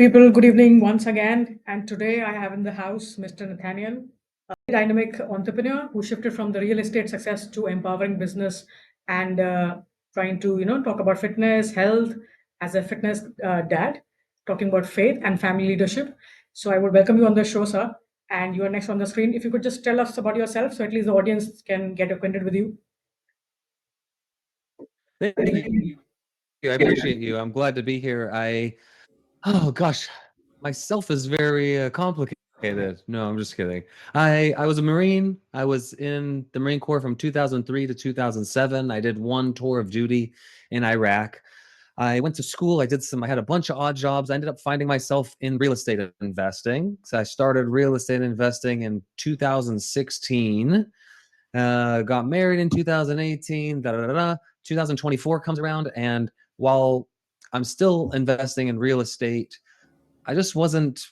people, good evening once again. And today I have in the house Mr. Nathaniel, a dynamic entrepreneur who shifted from the real estate success to empowering business and trying to, talk about fitness, health as a fitness dad, talking about faith and family leadership. So I would welcome you on the show, sir. And you are next on the screen. If you could just tell us about yourself so at least the audience can get acquainted with you. Thank you. I appreciate you. I'm glad to be here. Oh gosh, myself is very complicated. No, I'm just kidding. I was a Marine. I was in the Marine Corps from 2003 to 2007. I did one tour of duty in Iraq. I went to school. I had a bunch of odd jobs. I ended up finding myself in real estate investing. So I started real estate investing in 2016. Got married in 2018. 2024 comes around, and while I'm still investing in real estate, I just wasn't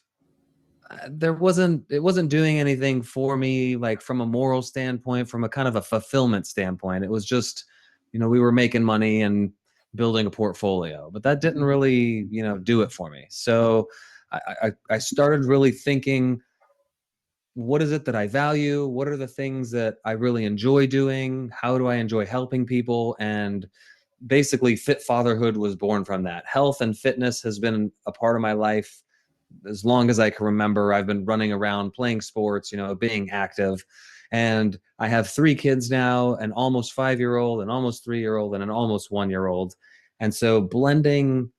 it wasn't doing anything for me, like from a moral standpoint, from a kind of a fulfillment standpoint. It was just, we were making money and building a portfolio, but that didn't really, do it for me. So I started really thinking, what is it that I value? What are the things that I really enjoy doing? How do I enjoy helping people? And basically, Fit Fatherhood was born from that. Health and fitness has been a part of my life as long as I can remember. I've been running around playing sports, being active. And I have 3 kids now, an almost 5-year-old, an almost 3-year-old, and an almost 1-year-old. And so blending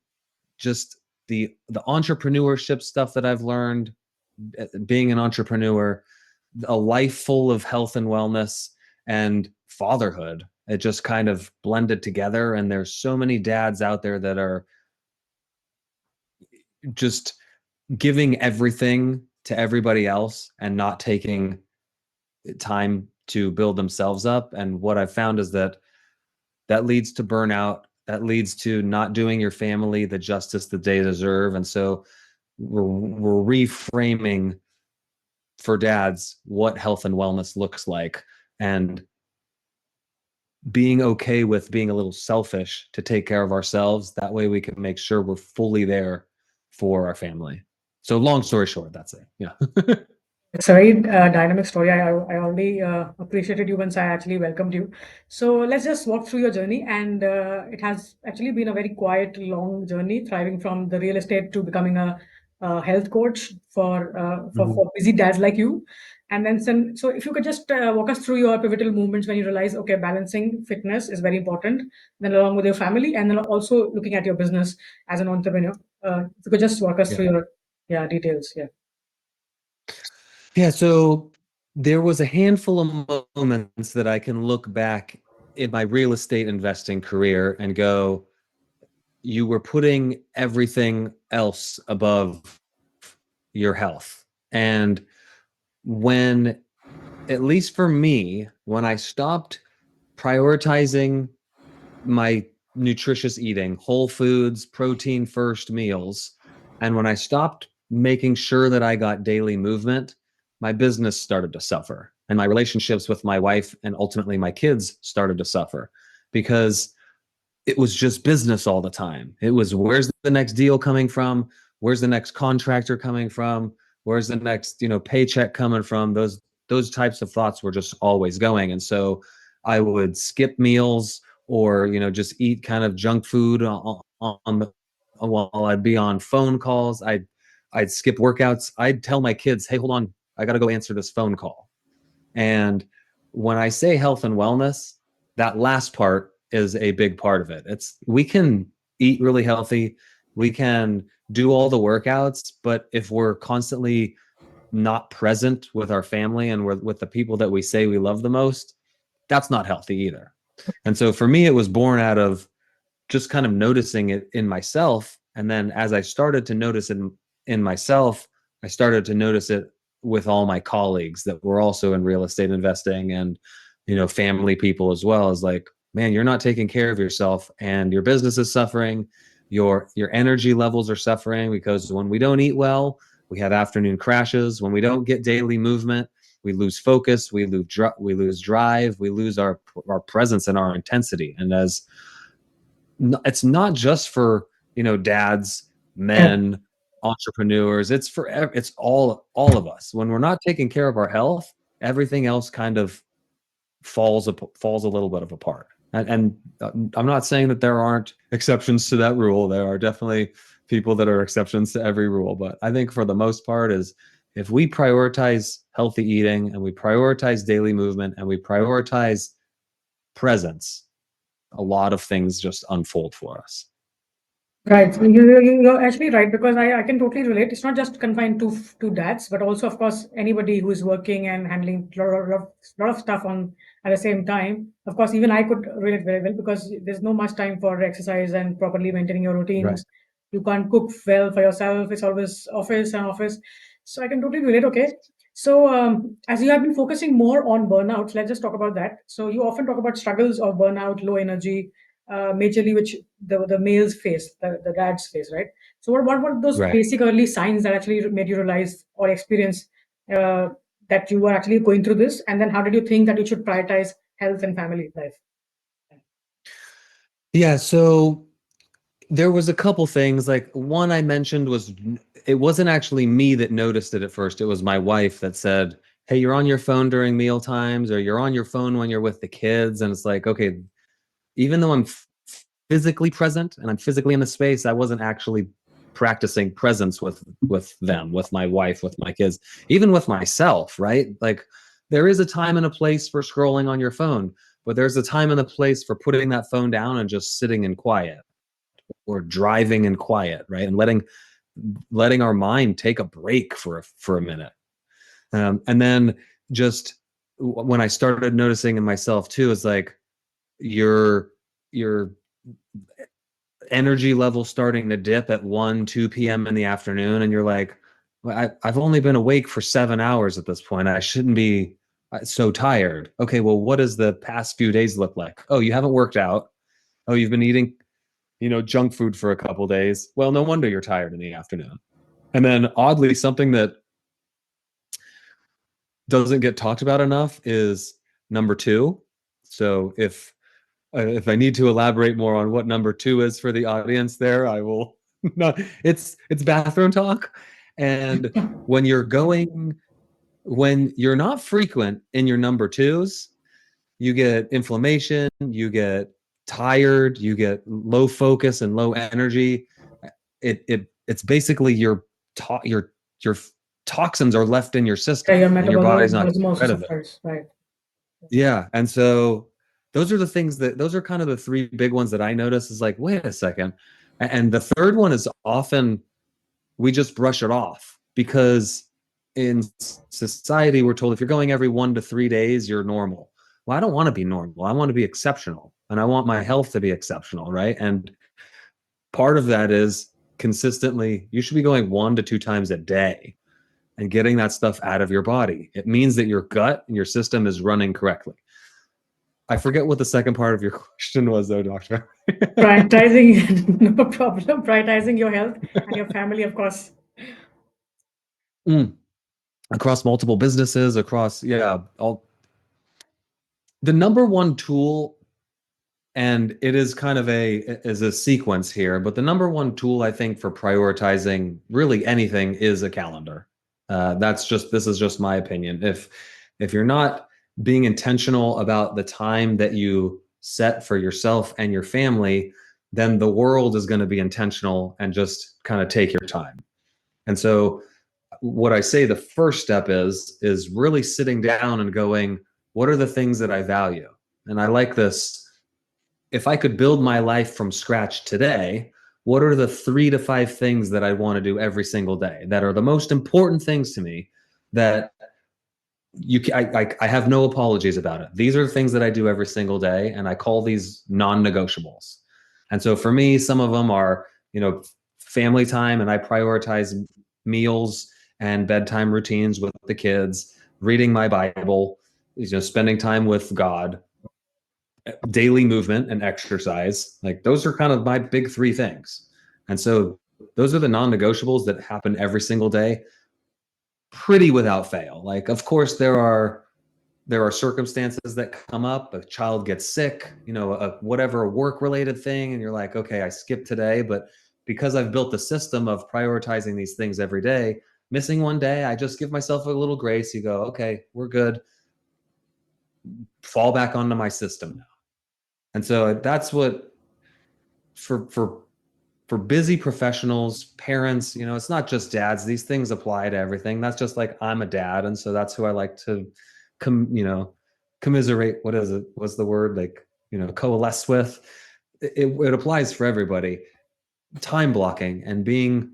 just the entrepreneurship stuff that I've learned, being an entrepreneur, a life full of health and wellness, and fatherhood, it just kind of blended together. And there's so many dads out there that are just giving everything to everybody else and not taking time to build themselves up. And what I've found is that leads to burnout, that leads to not doing your family the justice that they deserve. And so we're reframing for dads what health and wellness looks like, and being okay with being a little selfish to take care of ourselves. That way we can make sure we're fully there for our family. So long story short, that's it. Yeah. It's a very dynamic story. I already appreciated you once I actually welcomed you. So let's just walk through your journey. And it has actually been a very quiet, long journey, thriving from the real estate to becoming a health coach for busy dads like you. And then, so if you could just walk us through your pivotal moments when you realize, okay, balancing fitness is very important, then along with your family, and then also looking at your business as an entrepreneur. If you could just walk us Yeah. through your details. Yeah. Yeah, so there was a handful of moments that I can look back in my real estate investing career and go, you were putting everything else above your health. And when, at least for me, when I stopped prioritizing my nutritious eating, whole foods, protein first meals, and when I stopped making sure that I got daily movement, my business started to suffer. And my relationships with my wife and ultimately my kids started to suffer, because it was just business all the time. It was, where's the next deal coming from? Where's the next contractor coming from? Where's the next, paycheck coming from? Those types of thoughts were just always going. And so I would skip meals, or, just eat kind of junk food while I'd be on phone calls. I'd skip workouts. I'd tell my kids, hey, hold on, I got to go answer this phone call. And when I say health and wellness, that last part is a big part of it. We can eat really healthy, we can do all the workouts, but if we're constantly not present with our family and with the people that we say we love the most, that's not healthy either. And so for me, it was born out of just kind of noticing it in myself. And then as I started to notice it in myself, I started to notice it with all my colleagues that were also in real estate investing, and, family people as well. Is like, man, you're not taking care of yourself and your business is suffering. Your energy levels are suffering, because when we don't eat well, we have afternoon crashes. When we don't get daily movement, we lose focus, we lose drive, we lose our presence and our intensity. And it's not just for, dads, men, entrepreneurs. It's for it's all of us. When we're not taking care of our health, everything else kind of falls a little bit of apart. And I'm not saying that there aren't exceptions to that rule. There are definitely people that are exceptions to every rule, but I think for the most part is if we prioritize healthy eating and we prioritize daily movement and we prioritize presence, a lot of things just unfold for us. Right. You're actually right because I can totally relate. It's not just confined to dads, but also, of course, anybody who is working and handling lot of stuff on at the same time. Of course, even I could relate very well because there's no much time for exercise and properly maintaining your Right. routines. You can't cook well for yourself. It's always office and office. So I can totally relate. Okay. So as you have been focusing more on burnouts, let's just talk about that. So you often talk about struggles of burnout, low energy, majorly which the males face, the dads face, right? So what were those Right. basic early signs that actually made you realize or experience uh, that you were actually going through this? And then how did you think that you should prioritize health and family life? Yeah, so there was a couple things. Like one I mentioned was it wasn't actually me that noticed it at first. It was my wife that said, "Hey, you're on your phone during meal times, or you're on your phone when you're with the kids." And it's like, okay, even though I'm physically present and I'm physically in the space, I wasn't actually practicing presence with them, with my wife, with my kids, even with myself, right? Like there is a time and a place for scrolling on your phone, but there's a time and a place for putting that phone down and just sitting in quiet or driving in quiet, right? And letting our mind take a break for a minute. And then just when I started noticing in myself too, is like your your energy level starting to dip at 1 2 p.m. in the afternoon, and you're like, well, I've only been awake for 7 hours at this point. I shouldn't be so tired. Okay, well, what does the past few days look like? Oh, you haven't worked out. Oh, you've been eating junk food for a couple days. Well, no wonder you're tired in the afternoon. And then oddly, something that doesn't get talked about enough is number two. So if I need to elaborate more on what number two is for the audience there, I will not. It's bathroom talk. And when you're going, when you're not frequent in your number twos, you get inflammation, you get tired, you get low focus and low energy. It's basically your your toxins are left in your Yeah, system your and your body's not metabolism getting also rid of it. suffers, right? Yeah, and so those are kind of the three big ones that I notice is like, wait a second. And the third one is often we just brush it off because in society we're told if you're going every 1 to 3 days, you're normal. Well, I don't want to be normal. I want to be exceptional and I want my health to be exceptional, right? And part of that is consistently, you should be going 1 to 2 times a day and getting that stuff out of your body. It means that your gut and your system is running correctly. I forget what the second part of your question was, though, Doctor. Prioritizing, no problem. Prioritizing your health and your family, of course. Mm. Across multiple businesses, across, yeah, all the number one tool, and it is kind of a sequence here, but the number one tool I think for prioritizing really anything is a calendar. This is just my opinion. If you're not being intentional about the time that you set for yourself and your family, then the world is going to be intentional and just kind of take your time. And so what I say the first step is really sitting down and going, what are the things that I value? And I like this. If I could build my life from scratch today, what are the 3 to 5 things that I want to do every single day that are the most important things to me that I have no apologies about it. These are the things that I do every single day, and I call these non-negotiables. And so for me, some of them are, family time, and I prioritize meals and bedtime routines with the kids, reading my Bible, spending time with God, daily movement and exercise. Like those are kind of my big 3 things. And so those are the non-negotiables that happen every single day, pretty without fail. Like, of course, there are circumstances that come up. A child gets sick, whatever, a work related thing, and you're like, okay, I skipped today, but because I've built the system of prioritizing these things every day, missing one day, I just give myself a little grace. You go, okay, we're good. Fall back onto my system now. And so that's what for for busy professionals, parents, it's not just dads. These things apply to everything. That's just like I'm a dad, and so that's who I like to commiserate. What is it? What's the word? Like, coalesce with. It applies for everybody. Time blocking and being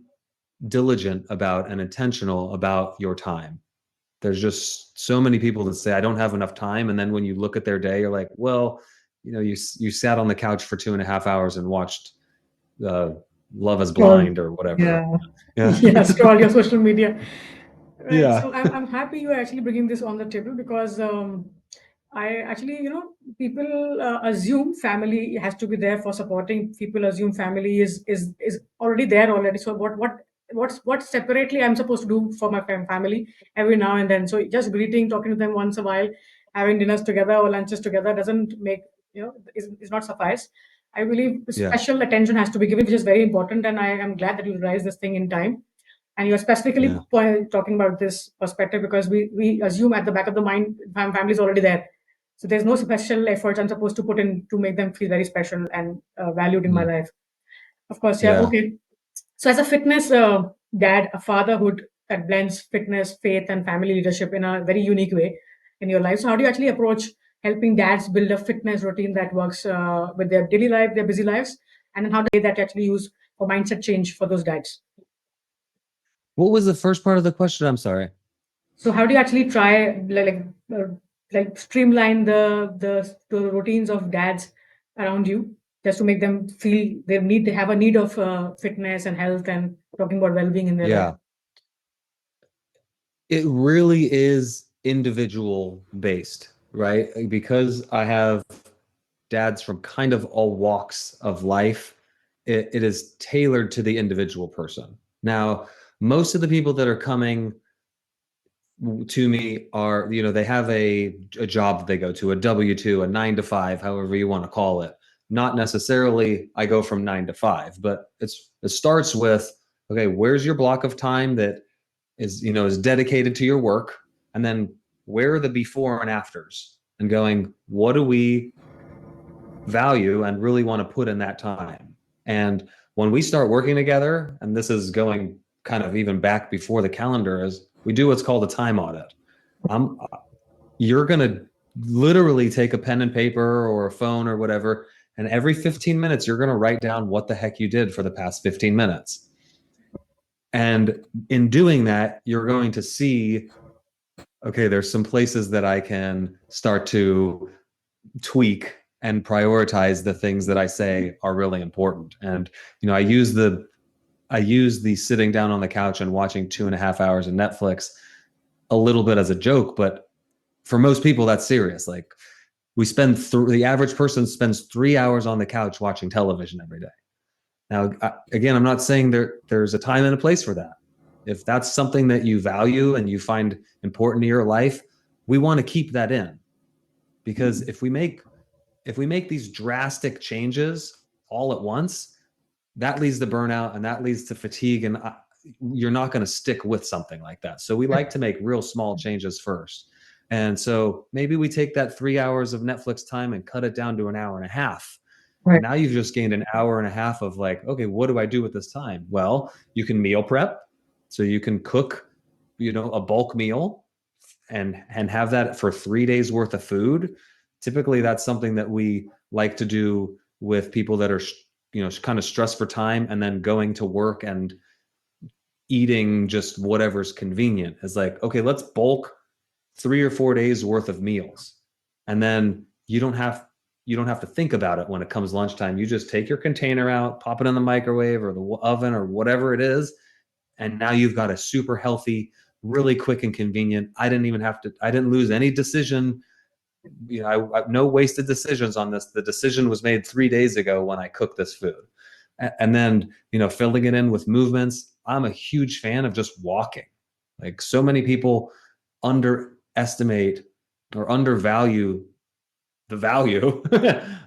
diligent about and intentional about your time. There's just so many people that say I don't have enough time, and then when you look at their day, you're like, well, you sat on the couch for 2.5 hours and watched uh, Love is Scroll. Blind or whatever. Yeah. Yeah. Yeah, scroll your social media. Right. Yeah. So I'm happy you are actually bringing this on the table because I actually, people assume family has to be there for supporting. People assume family is already there already. So what separately I'm supposed to do for my family every now and then. So just greeting, talking to them once a while, having dinners together or lunches together doesn't make, is not suffice. I believe Yeah. special attention has to be given, which is very important. And I am glad that you raised this thing in time. And you're specifically Yeah. talking about this perspective because we assume at the back of the mind family is already there, so there's no special efforts I'm supposed to put in to make them feel very special and valued in my Mm. life. Of course, yeah, Yeah. okay. So as a fitness dad, a fatherhood that blends fitness, faith, and family leadership in a very unique way in your life. So how do you actually approach helping dads build a fitness routine that works with their daily life, their busy lives, and then how do they that actually use for mindset change for those dads? What was the first part of the question? I'm sorry. So how do you actually try like streamline the routines of dads around you just to make them feel they have a need of fitness and health and talking about well-being in their life? Yeah. It really is individual based, right? Because I have dads from kind of all walks of life, it is tailored to the individual person. Now, most of the people that are coming to me are, they have a job that they go to, a W-2, a 9 to 5, however you want to call it. Not necessarily I go from 9 to 5, but it starts with, okay, where's your block of time that is dedicated to your work? And then where are the before and afters? And going, what do we value and really want to put in that time? And when we start working together, and this is going kind of even back before the calendar, is we do what's called a time audit. I'm You're going to literally take a pen and paper or a phone or whatever, and every 15 minutes you're going to write down what the heck you did for the past 15 minutes. And in doing that, you're going to see, okay, there's some places that I can start to tweak and prioritize the things that I say are really important. And I use the sitting down on the couch and watching 2.5 hours of Netflix a little bit as a joke, but for most people that's serious. Like, the average person spends 3 hours on the couch watching television every day. Now, again, I'm not saying there's a time and a place for that. If that's something that you value and you find important to your life, we want to keep that in, because if we make these drastic changes all at once, that leads to burnout and that leads to fatigue, and you're not going to stick with something like that. So we like to make real small changes first. And so maybe we take that 3 hours of Netflix time and cut it down to an hour and a half. Right. Now you've just gained an hour and a half of, like, okay, what do I do with this time? Well, you can meal prep. So you can cook, a bulk meal and have that for 3 days worth of food. Typically, that's something that we like to do with people that are, kind of stressed for time and then going to work and eating just whatever's convenient. Is like, okay, let's bulk 3 or 4 days worth of meals. And then you don't have to think about it when it comes lunchtime. You just take your container out, pop it in the microwave or the oven or whatever it is, and now you've got a super healthy, really quick and convenient. I didn't lose any decision. No wasted decisions on this. The decision was made 3 days ago when I cooked this food. And then, filling it in with movements. I'm a huge fan of just walking. Like, so many people underestimate or undervalue the value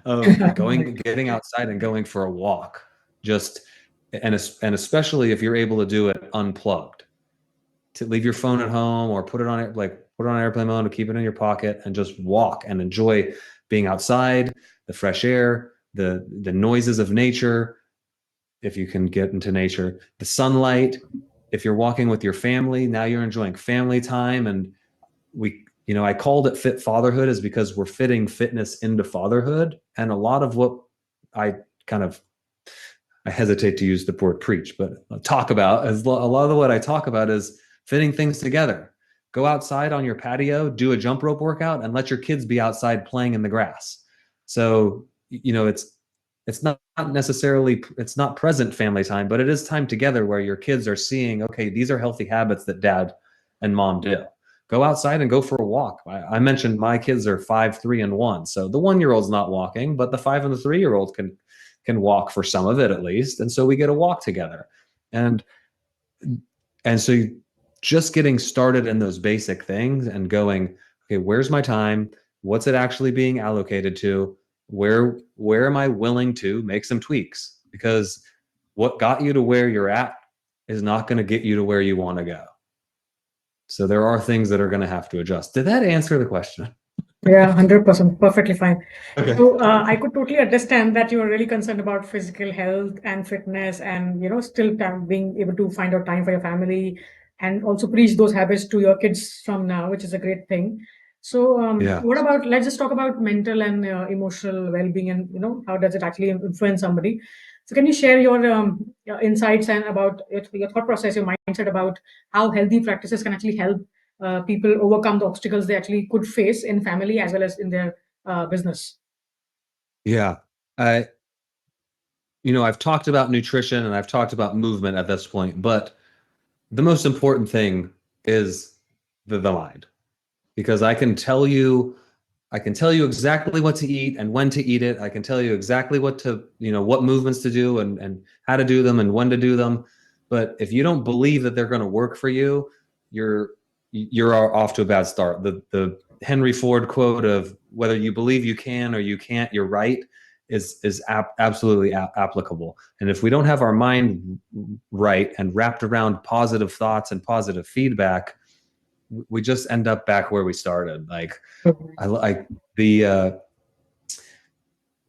of Right. getting outside and going for a walk. Just and especially if you're able to do it unplugged, to leave your phone at home or put it on it, like put it on airplane mode or keep it in your pocket and just walk and enjoy being outside, the fresh air, the noises of nature, if you can get into nature, the sunlight. If you're walking with your family, now you're enjoying family time. And I called it Fit Fatherhood is because we're fitting fitness into fatherhood. And a lot of what I kind of, I hesitate to use the word preach, but talk about, as a lot of what I talk about is fitting things together. Go outside on your patio, do a jump rope workout, and let your kids be outside playing in the grass. So, it's not necessarily, it's not present family time, but it is time together where your kids are seeing, okay, these are healthy habits that dad and mom do. Go outside and go for a walk. I mentioned my kids are 5, 3, and 1. So the 1 year old's not walking, but the 5 and the 3 year old can walk for some of it at least. And so we get a walk together. And and so just getting started in those basic things and going, okay, where's my time? What's it actually being allocated to? Where am I willing to make some tweaks? Because what got you to where you're at is not going to get you to where you want to go. So there are things that are going to have to adjust. Did that answer the question? Yeah, 100%. Perfectly fine. Okay. So I could totally understand that you are really concerned about physical health and fitness and, still being able to find out time for your family and also preach those habits to your kids from now, which is a great thing. So Yeah. what about, let's just talk about mental and emotional well-being and, how does it actually influence somebody? So can you share your insights and about your thought process, your mindset about how healthy practices can actually help people overcome the obstacles they actually could face in family as well as in their business. Yeah. I, I've talked about nutrition and I've talked about movement at this point, but the most important thing is the mind, because I can tell you exactly what to eat and when to eat it. I can tell you exactly what movements to do and how to do them and when to do them. But if you don't believe that they're going to work for you, you're you're off to a bad start. The Henry Ford quote of whether you believe you can or you can't, you're right, is absolutely applicable. And if we don't have our mind right and wrapped around positive thoughts and positive feedback, we just end up back where we started. Like I like the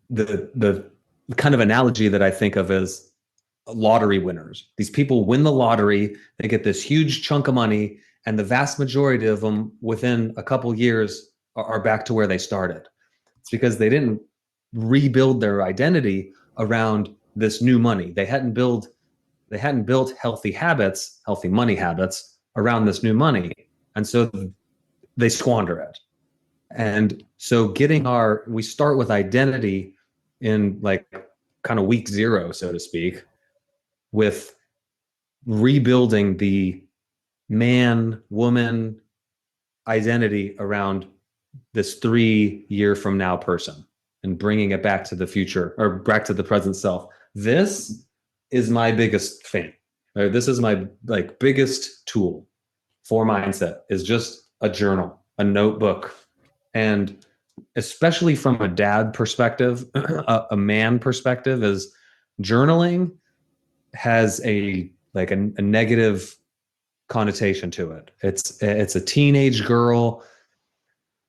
the kind of analogy that I think of as lottery winners. These people win the lottery, they get this huge chunk of money, and the vast majority of them within a couple years are back to where they started. It's because they didn't rebuild their identity around this new money. They hadn't built healthy habits, healthy money habits around this new money. And so they squander it. And so we start with identity in like kind of week zero, so to speak, with rebuilding the man, woman identity around this 3 year from now person and bringing it back to the future or back to the present self. This is my biggest thing. Or this is my like biggest tool for mindset is just a journal, a notebook. And especially from a dad perspective, a man perspective, is journaling has a negative connotation to it. It's a teenage girl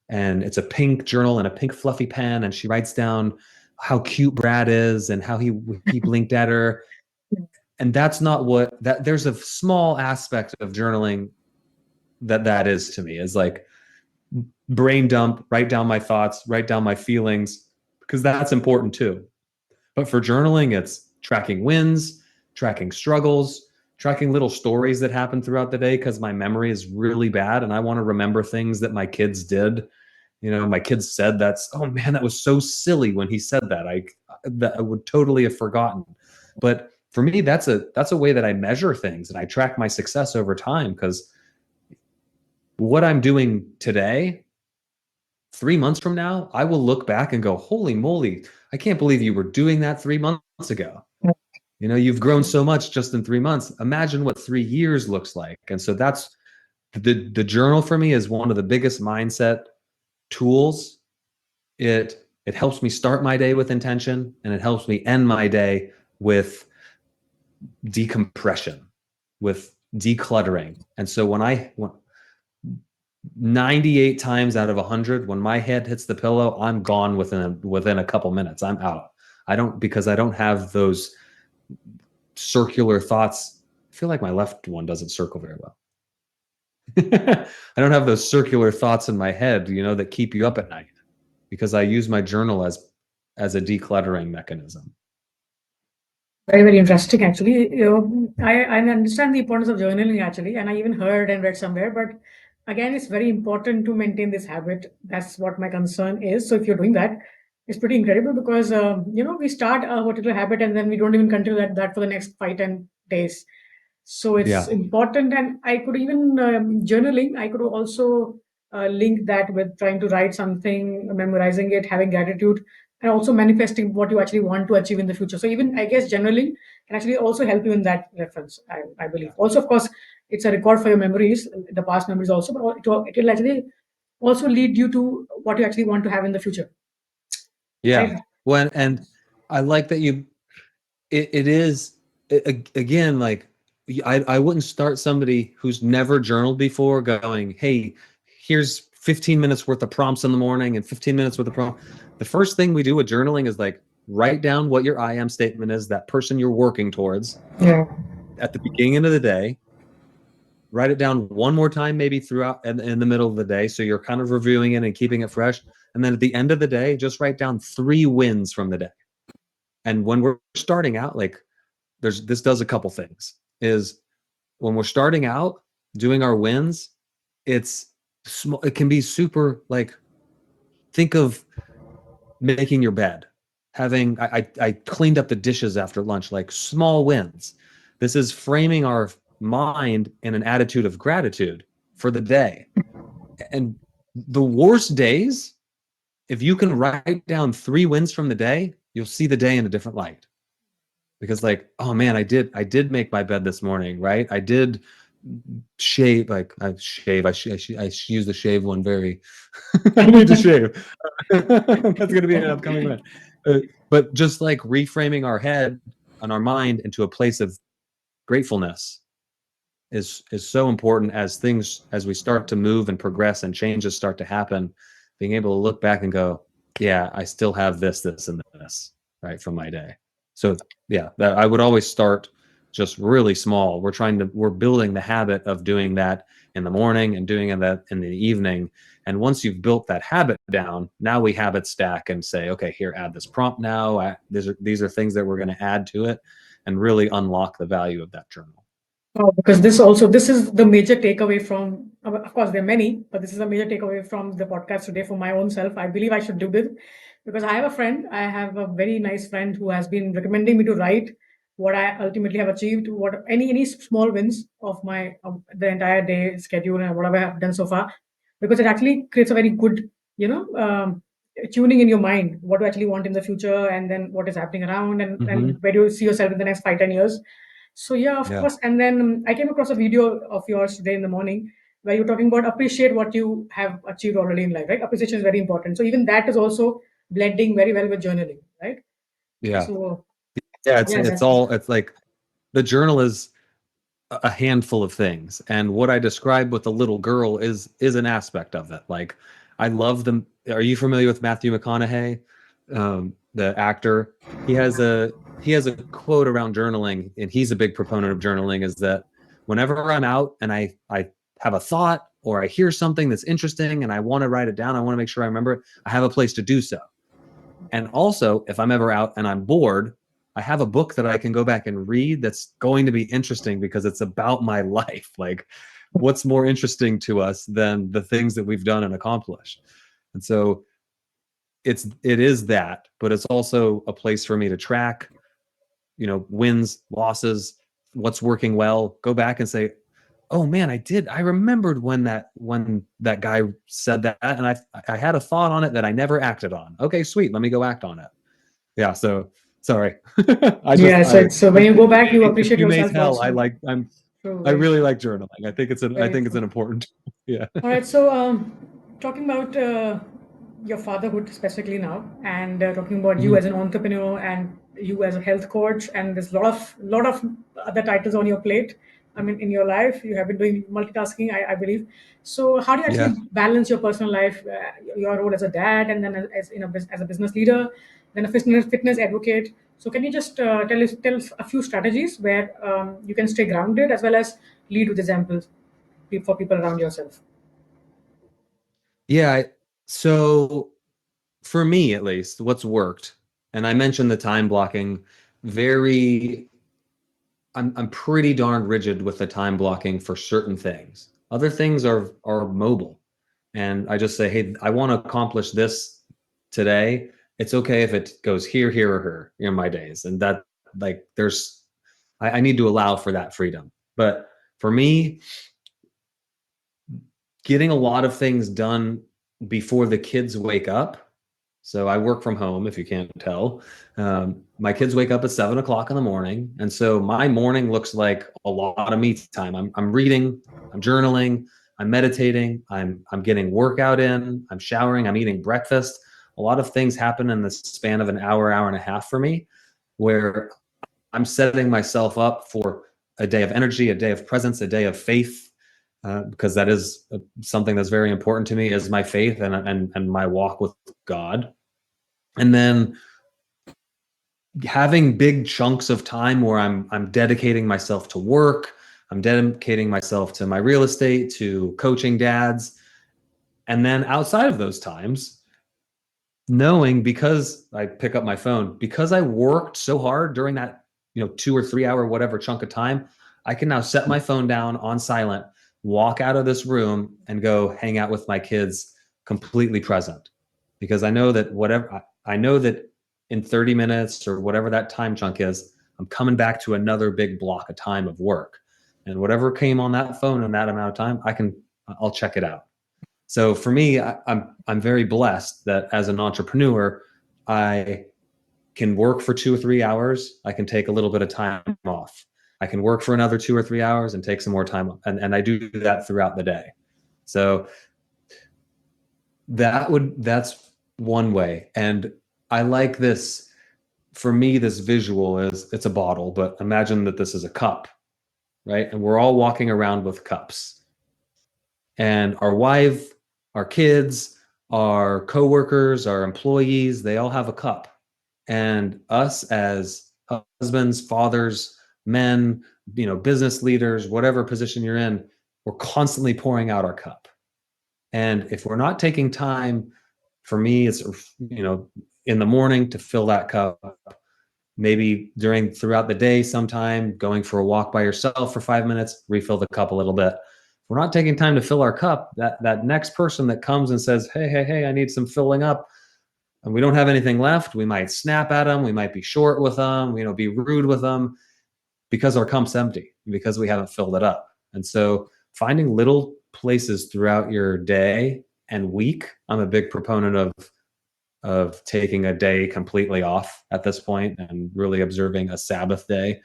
and it's a pink journal and a pink fluffy pen, and she writes down how cute Brad is and how he blinked at her. And that's not what that there's a small aspect of journaling that is to me is like brain dump, write down my thoughts, write down my feelings, because that's important too. But for journaling, it's tracking wins, tracking struggles, tracking little stories that happen throughout the day because my memory is really bad and I want to remember things that my kids did. My kids said that's, oh man, that was so silly when he said that. I would totally have forgotten. But for me, that's a way that I measure things and I track my success over time, because what I'm doing today, 3 months from now, I will look back and go, holy moly, I can't believe you were doing that 3 months ago. You've grown so much just in 3 months. Imagine what 3 years looks like. And so that's the journal for me is one of the biggest mindset tools. It helps me start my day with intention, and it helps me end my day with decompression, with decluttering. And so when 98 times out of 100, when my head hits the pillow, I'm gone within a couple minutes. I'm out. I don't because I don't have those circular thoughts. I feel like my left one doesn't circle very well. I don't have those circular thoughts in my head, that keep you up at night, because I use my journal as a decluttering mechanism. Very, very interesting, actually. I understand the importance of journaling, actually, and I even heard and read somewhere. But again, it's very important to maintain this habit. That's what my concern is. So if you're doing that, it's pretty incredible because we start a particular habit and then we don't even continue that for the next 5, 10 days. So it's Yeah. important, and I could even journaling. I could also link that with trying to write something, memorizing it, having gratitude, and also manifesting what you actually want to achieve in the future. So even I guess journaling can actually also help you in that reference. I believe. Yeah. Also, of course, it's a record for your memories, the past memories also, but it will actually also lead you to what you actually want to have in the future, Yeah. right? And I like that it is, again, like, I wouldn't start somebody who's never journaled before going, hey, here's 15 minutes worth of prompts in the morning and 15 minutes worth of prompt. The first thing we do with journaling is like write down what your I am statement is, that person you're working towards, Yeah. at the beginning of the day. Write it down one more time, maybe throughout in the middle of the day, so you're kind of reviewing it and keeping it fresh. And then at the end of the day, just write down 3 wins from the day. And when we're starting out, like, this does a couple things. Is when we're starting out doing our wins, it's small. It can be super, like, think of making your bed, having I cleaned up the dishes after lunch, like small wins. This is framing our mind in an attitude of gratitude for the day. And the worst days, if you can write down 3 wins from the day, you'll see the day in a different light. Because, like, oh man, I did make my bed this morning, right? I did shave. Like, I use the shave one very. I need to shave. That's going to be an upcoming one. But just like reframing our head and our mind into a place of gratefulness is so important, as we start to move and progress and changes start to happen. Being able to look back and go, yeah, I still have this, and this, right, from my day. So yeah, that I would always start just really small. We're building the habit of doing that in the morning and doing that in the evening. And once you've built that habit down, now we habit stack and say, okay, here, add this prompt now. These are things that we're going to add to it, and really unlock the value of that journal. Oh, because this is the major takeaway from, of course, there are many, but this is a major takeaway from the podcast today for my own self. I believe I should do this because I have a very nice friend who has been recommending me to write what I ultimately have achieved, what any small wins of my the entire day schedule and whatever I have done so far, because it actually creates a very good, tuning in your mind, what do you actually want in the future, and then what is happening around, and Mm-hmm. where do you see yourself in the next 5, 10 years. So yeah, of Yeah. course. And then I came across a video of yours today in the morning where you're talking about appreciate what you have achieved already in life, right? Appreciation is very important. So even that is also blending very well with journaling, right? Yeah. So Yeah. It's yeah, it's that's all it's like the journal is a handful of things, and what I described with the little girl is an aspect of it. Like, I love them. Are you familiar with Matthew McConaughey, the actor? He has a quote around journaling, and he's a big proponent of journaling. Is that whenever I'm out and I have a thought, or I hear something that's interesting and I want to write it down, I want to make sure I remember it, I have a place to do so. And also, if I'm ever out and I'm bored, I have a book that I can go back and read that's going to be interesting because it's about my life. Like, what's more interesting to us than the things that we've done and accomplished? And so it is that, but it's also a place for me to track, wins, losses, what's working well. Go back and say, oh man, I remembered when that guy said that, and I had a thought on it that I never acted on. Okay, sweet, let me go act on it. Yeah, so sorry. I just yeah. So when you go back, you if appreciate you may yourself tell, also. So I very really true. like journaling. I think it's Very an true. important tool. Yeah. All right. So talking about your fatherhood specifically now, and talking about you Mhm. as an entrepreneur and you as a health coach, and there's a lot of other titles on your plate. I mean, in your life, you have been doing multitasking, I believe. So, how do you Yeah. actually balance your personal life, your role as a dad, and then as a business leader, then a fitness advocate? So, can you just tell us a few strategies where you can stay grounded as well as lead with examples for people around yourself? Yeah. So for me, at least, what's worked, and I mentioned the time blocking, very, I'm pretty darn rigid with the time blocking for certain things. Other things are mobile. And I just say, hey, I want to accomplish this today. It's okay if it goes here, here, or here in my days. And that, like, I need to allow for that freedom. But for me, getting a lot of things done before the kids wake up. So I work from home, if you can't tell. My kids wake up at 7 o'clock in the morning, and so my morning looks like a lot of me time. I'm reading, I'm journaling, I'm meditating, I'm getting workout in, I'm showering, I'm eating breakfast. A lot of things happen in the span of an hour, hour and a half for me, where I'm setting myself up for a day of energy, a day of presence, a day of faith, because that is something that's very important to me is my faith and my walk with God. And then having big chunks of time where I'm dedicating myself to work, I'm dedicating myself to my real estate, to coaching dads, and then outside of those times, knowing because I pick up my phone, because I worked so hard during that, 2 or 3 hour, whatever chunk of time, I can now set my phone down on silent, walk out of this room and go hang out with my kids completely present. Because I know that in 30 minutes or whatever that time chunk is, I'm coming back to another big block of time of work. And whatever came on that phone in that amount of time, I'll check it out. So for me, I'm very blessed that as an entrepreneur, I can work for 2 or 3 hours. I can take a little bit of time off. I can work for another 2 or 3 hours and take some more time, and I do that throughout the day. So that's one way. And I like this. For me, this visual is it's a bottle, but imagine that this is a cup, right? And we're all walking around with cups and our wife, our kids, our coworkers, our employees, they all have a cup. And us as husbands, fathers, men, business leaders, whatever position you're in, we're constantly pouring out our cup. And if we're not taking time, for me, it's in the morning to fill that cup, maybe throughout the day sometime going for a walk by yourself for 5 minutes, refill the cup a little bit. If we're not taking time to fill our cup, that next person that comes and says, hey, I need some filling up, and we don't have anything left, we might snap at them, we might be short with them, be rude with them, because our cup's empty, because we haven't filled it up. And so finding little places throughout your day and week, I'm a big proponent of taking a day completely off at this point and really observing a Sabbath day.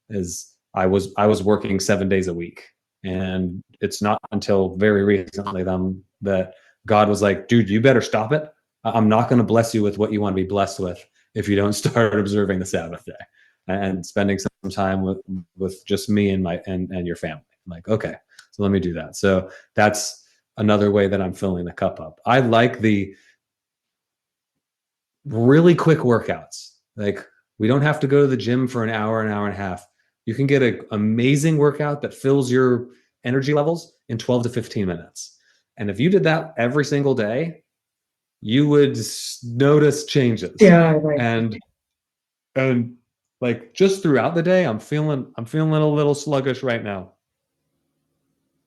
Is I was working 7 days a week, and it's not until very recently that God was like, dude, you better stop it. I'm not going to bless you with what you want to be blessed with if you don't start observing the Sabbath day and spending some time with just me and your family. I'm like, okay, so let me do that. So that's another way that I'm filling the cup up. I like the really quick workouts. Like, we don't have to go to the gym for an hour and a half. You can get an amazing workout that fills your energy levels in 12 to 15 minutes. And if you did that every single day, you would notice changes. Yeah, right. And like, just throughout the day, I'm feeling a little sluggish right now.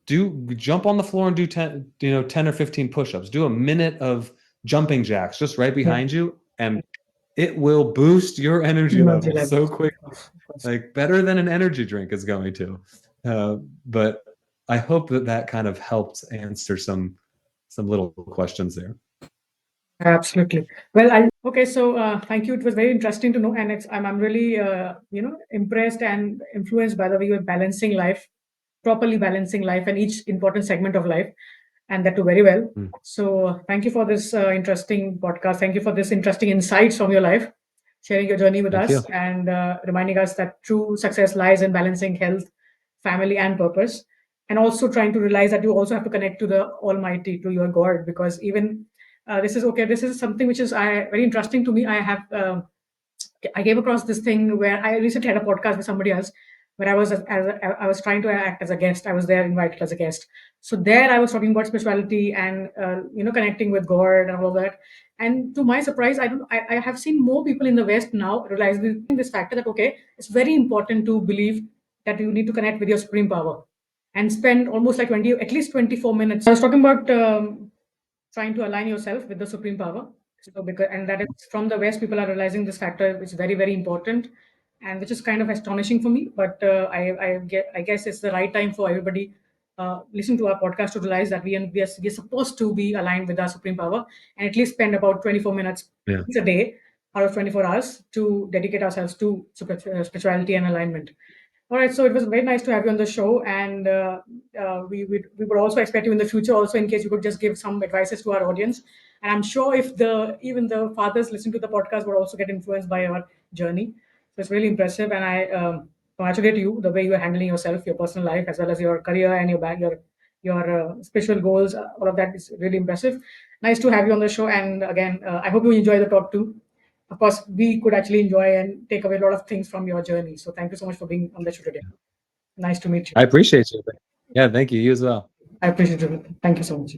Do jump on the floor and do 10 or 15 push-ups. Do a minute of jumping jacks just right Yeah, behind you, and it will boost your energy energy levels so levels. quick, Of course. like better than an energy drink is going to. But I hope that kind of helped answer some little questions there. Absolutely. Well, I okay. So, thank you. It was very interesting to know, and I'm really impressed and influenced by the way you're balancing life, properly balancing life, and each important segment of life. and that too very well. Mm. So thank you for this interesting podcast. Thank you for this interesting insights from your life, sharing your journey with Thank you. us, and reminding us that true success lies in balancing health, family, and purpose, and also trying to realize that you also have to connect to the Almighty, to your God, because even this is okay. This is something which is very interesting to me. I came across this thing where I recently had a podcast with somebody else where I was trying to act as a guest. I was there invited as a guest. So there I was talking about spirituality and connecting with God and all of that. And to my surprise, I have seen more people in the West now realizing this factor that okay, it's very important to believe that you need to connect with your supreme power and spend almost like 20 at least 24 minutes. I was talking about trying to align yourself with the supreme power. So because and that is from the West, people are realizing this factor, which is very very important, and which is kind of astonishing for me. But I guess it's the right time for everybody listening to our podcast to realize that we are supposed to be aligned with our supreme power and at least spend about 24 minutes Yeah. a day out of 24 hours to dedicate ourselves to spirituality and alignment. All right, so it was very nice to have you on the show, and we would also expect you in the future, also in case you could just give some advices to our audience. And I'm sure if the even the fathers listen to the podcast would also get influenced by our journey. So it's really impressive, and I congratulate you the way you are handling yourself, your personal life, as well as your career and your spiritual goals. All of that is really impressive. Nice to have you on the show, and again, I hope you enjoy the talk too. Of course, we could actually enjoy and take away a lot of things from your journey. So thank you so much for being on the show today. Nice to meet you. I appreciate you. Yeah, thank you. You as well. I appreciate it. Thank you so much.